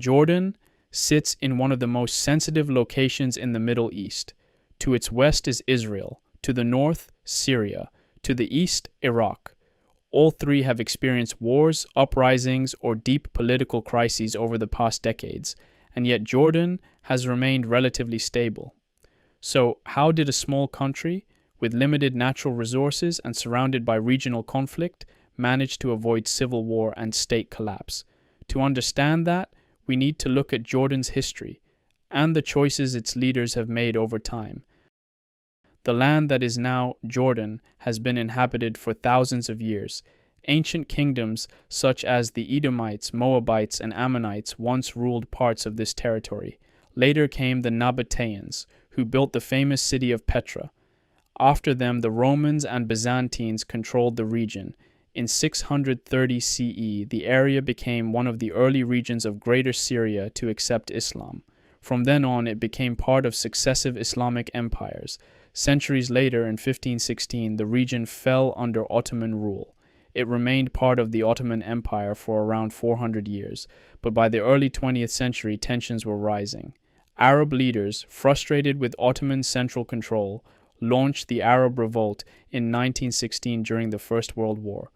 Jordan sits in one of the most sensitive locations in the Middle East. To its west is Israel, to the north, Syria, to the east, Iraq. All three have experienced wars, uprisings, or deep political crises over the past decades, and yet Jordan has remained relatively stable. So, how did a small country, with limited natural resources and surrounded by regional conflict, manage to avoid civil war and state collapse? To understand that, we need to look at Jordan's history and the choices its leaders have made over time. The land that is now Jordan has been inhabited for thousands of years. Ancient kingdoms such as the Edomites, Moabites, and Ammonites once ruled parts of this territory. Later came the Nabateans, who built the famous city of Petra. After them, the Romans and Byzantines controlled the region. In 630 CE, the area became one of the early regions of Greater Syria to accept Islam. From then on, it became part of successive Islamic empires. Centuries later, in 1516, the region fell under Ottoman rule. It remained part of the Ottoman Empire for around 400 years, but by the early 20th century, tensions were rising. Arab leaders, frustrated with Ottoman central control, launched the Arab Revolt in 1916 during the First World War.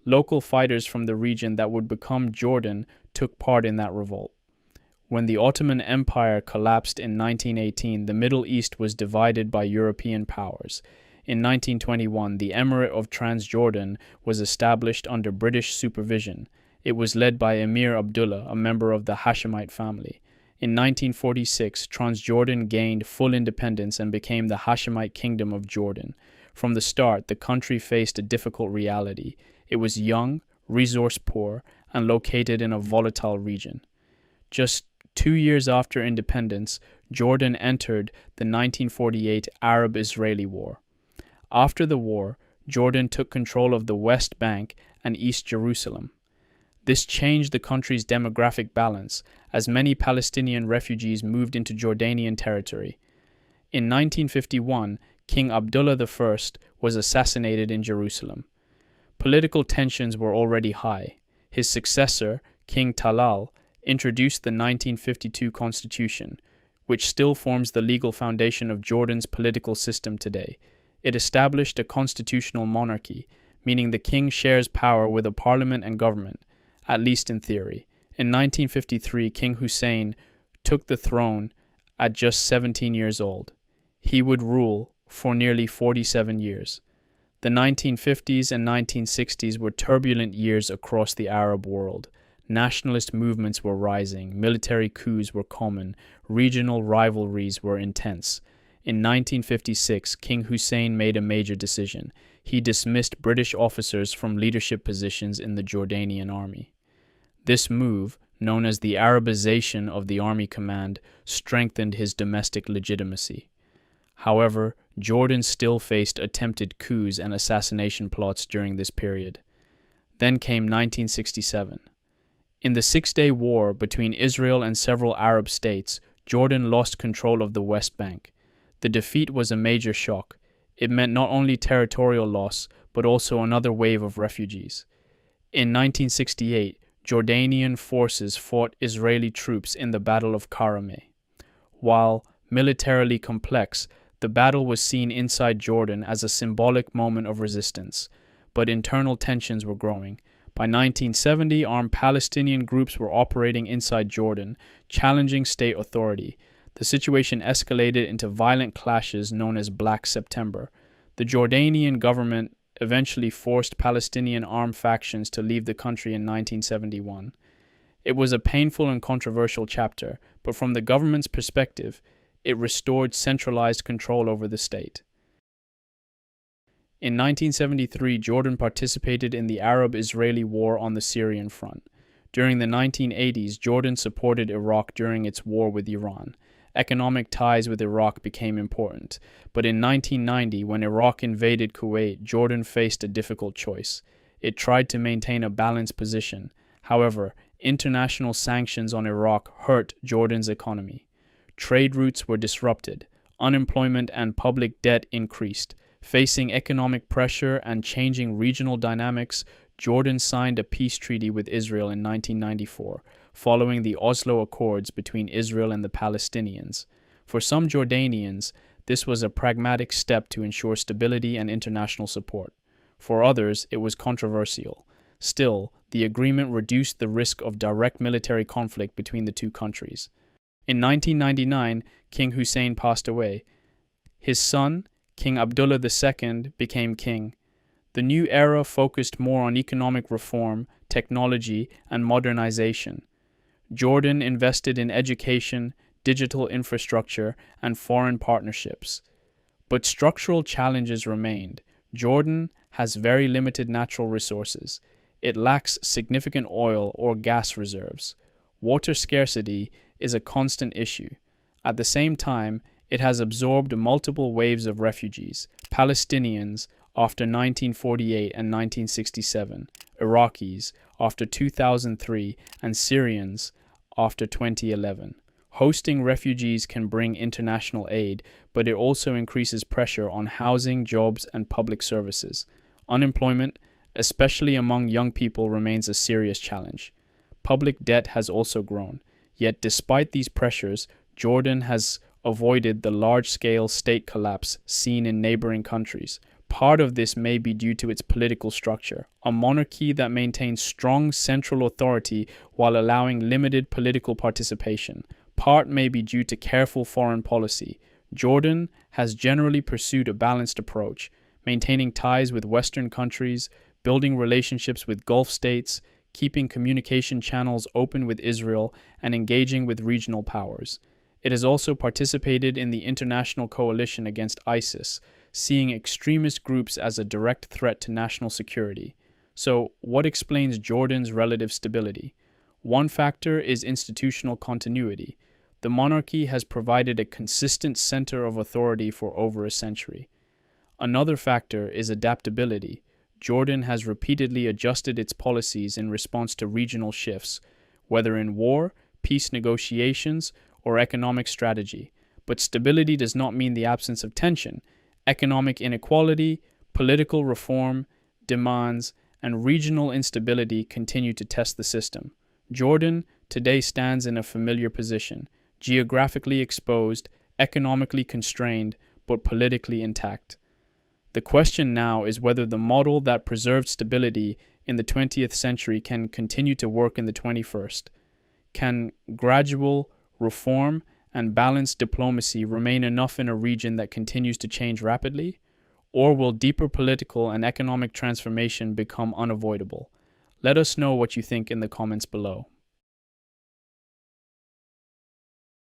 Local fighters from the region that would become Jordan took part in that revolt. When the Ottoman Empire collapsed in 1918, the Middle East was divided by European powers. In 1921, the Emirate of Transjordan was established under British supervision. It was led by Emir Abdullah, a member of the Hashemite family. In 1946, Transjordan gained full independence and became the Hashemite Kingdom of Jordan. From the start, the country faced a difficult reality. It was young, resource-poor, and located in a volatile region. Just 2 years after independence, Jordan entered the 1948 Arab-Israeli War. After the war, Jordan took control of the West Bank and East Jerusalem. This changed the country's demographic balance, as many Palestinian refugees moved into Jordanian territory. In 1951, King Abdullah I was assassinated in Jerusalem. Political tensions were already high. His successor, King Talal, introduced the 1952 constitution, which still forms the legal foundation of Jordan's political system today. It established a constitutional monarchy, meaning the king shares power with a parliament and government, at least in theory. In 1953, King Hussein took the throne at just 17 years old. He would rule for nearly 47 years. The 1950s and 1960s were turbulent years across the Arab world. Nationalist movements were rising, military coups were common, regional rivalries were intense. In 1956, King Hussein made a major decision. He dismissed British officers from leadership positions in the Jordanian army. This move, known as the Arabization of the army command, strengthened his domestic legitimacy. However, Jordan still faced attempted coups and assassination plots during this period. Then came 1967. In the Six-Day War between Israel and several Arab states, Jordan lost control of the West Bank. The defeat was a major shock. It meant not only territorial loss, but also another wave of refugees. In 1968, Jordanian forces fought Israeli troops in the Battle of Karameh. While militarily complex, the battle was seen inside Jordan as a symbolic moment of resistance, but internal tensions were growing. By 1970, armed Palestinian groups were operating inside Jordan, challenging state authority. The situation escalated into violent clashes known as Black September. The Jordanian government eventually forced Palestinian armed factions to leave the country in 1971. It was a painful and controversial chapter, but from the government's perspective, it restored centralized control over the state. In 1973, Jordan participated in the Arab-Israeli War on the Syrian front. During the 1980s, Jordan supported Iraq during its war with Iran. Economic ties with Iraq became important, but in 1990, when Iraq invaded Kuwait, Jordan faced a difficult choice. It tried to maintain a balanced position. However, international sanctions on Iraq hurt Jordan's economy. Trade routes were disrupted, unemployment and public debt increased. Facing economic pressure and changing regional dynamics, Jordan signed a peace treaty with Israel in 1994. following the Oslo Accords between Israel and the Palestinians. For some Jordanians, this was a pragmatic step to ensure stability and international support. For others, it was controversial. Still, the agreement reduced the risk of direct military conflict between the two countries. In 1999, King Hussein passed away. His son, King Abdullah II, became king. The new era focused more on economic reform, technology, and modernization. Jordan invested in education, digital infrastructure, and foreign partnerships. But structural challenges remained. Jordan has very limited natural resources. It lacks significant oil or gas reserves. Water scarcity is a constant issue. At the same time, it has absorbed multiple waves of refugees: Palestinians after 1948 and 1967, Iraqis after 2003, and Syrians after 2011. Hosting refugees can bring international aid, but it also increases pressure on housing, jobs, and public services. Unemployment, especially among young people, remains a serious challenge. Public debt has also grown. Yet despite these pressures, Jordan has avoided the large-scale state collapse seen in neighboring countries. Part of this may be due to its political structure, a monarchy that maintains strong central authority while allowing limited political participation. Part may be due to careful foreign policy. Jordan has generally pursued a balanced approach, maintaining ties with Western countries, building relationships with Gulf states, keeping communication channels open with Israel, and engaging with regional powers. It has also participated in the international coalition against ISIS, seeing extremist groups as a direct threat to national security. So, what explains Jordan's relative stability? One factor is institutional continuity. The monarchy has provided a consistent center of authority for over a century. Another factor is adaptability. Jordan has repeatedly adjusted its policies in response to regional shifts, whether in war, peace negotiations, or economic strategy. But stability does not mean the absence of tension. Economic inequality, political reform, demands, and regional instability continue to test the system. Jordan today stands in a familiar position, geographically exposed, economically constrained, but politically intact. The question now is whether the model that preserved stability in the 20th century can continue to work in the 21st. Can gradual reform and balanced diplomacy remain enough in a region that continues to change rapidly? Or will deeper political and economic transformation become unavoidable? Let us know what you think in the comments below.